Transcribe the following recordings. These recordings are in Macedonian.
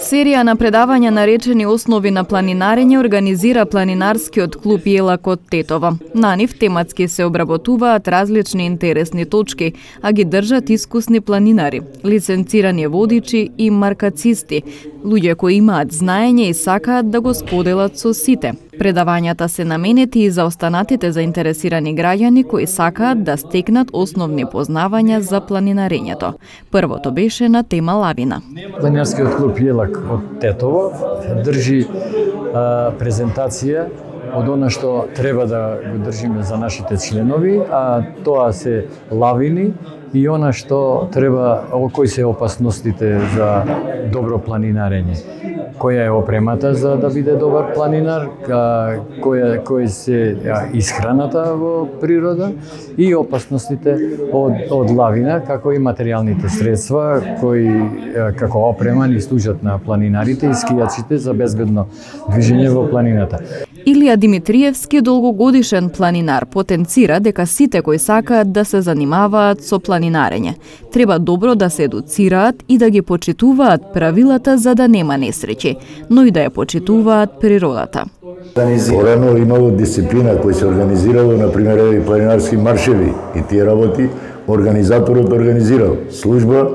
Серија на предавања наречени Основи на планинарење организира планинарскиот клуб Јелак од Тетово. На нив тематски се обработуваат различни интересни точки, а ги држат искусни планинари, лиценцирани водичи и маркацисти, луѓе кои имаат знаење и сакаат да го споделат со сите. Предавањата се наменети и за останатите заинтересирани граѓани кои сакаат да стекнат основни познавања за планинарењето. Првото беше на тема лавина. Планинарскиот клуб Јелак од Тетово држи презентација од она што треба да го држиме за нашите членови, а тоа се лавини и она што треба, кои се опасностите за добро планинарење. Која е опремата за да биде добар планинар, кој се исхраната во природа и опасностите од лавина, како и материјалните средства кои како опрема ни служат на планинарите и скијачите за безбедно движење во планината. Илија Димитриевски, долгогодишен планинар, потенцира дека сите кои сакаат да се занимаваат со планинарење треба добро да се едуцираат и да ги почитуваат правилата за да нема несреќи, но и да ја почитуваат природата. Порано имало дисциплина која се организирало, например, и планинарски маршеви и тие работи, организаторот организирал служба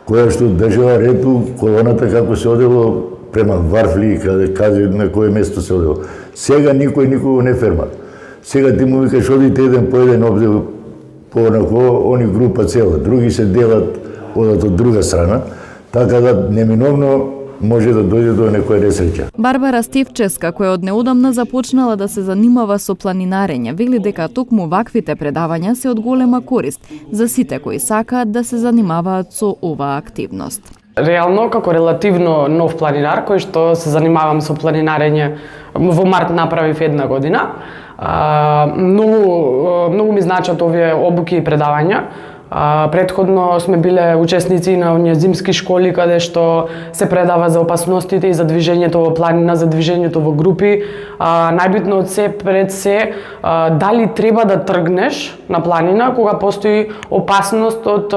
која што држала ред у колоната како се одело према Варфли, каде на кое место се одело. Сега никој никого не ферма. Сега ти му викаш одите еден по еден обдел понако, они група цела, други се делат, одат од друга страна, така да неминовно може да дојде до некоја несреќа. Барбара Стевческа, која од неодамна започнала да се занимава со планинарење, вели дека токму ваквите предавања се од голема корист за сите кои сакаат да се занимаваат со оваа активност. Реално, како релативно нов планинар, кој што се занимавам со планинарење, во март направив една година. Многу ми значат овие обуки и предавања. Претходно сме биле учесници на оние зимски школи каде што се предава за опасностите и за движењето во планина, за движењето во групи. Најбитно од се пред се дали треба да тргнеш на планина кога постои опасност од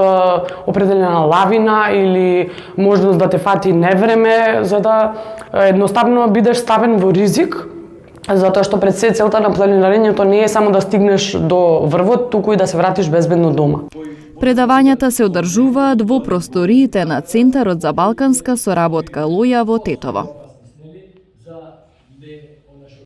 определена лавина или можност да те фати невреме, за да едноставно бидеш ставен во ризик. Затоа што пред се целта на планинарењето не е само да стигнеш до врвот, туку и да се вратиш безбедно дома. Предавањата се одржуваат во просториите на Центарот за балканска соработка Лоја во Тетово.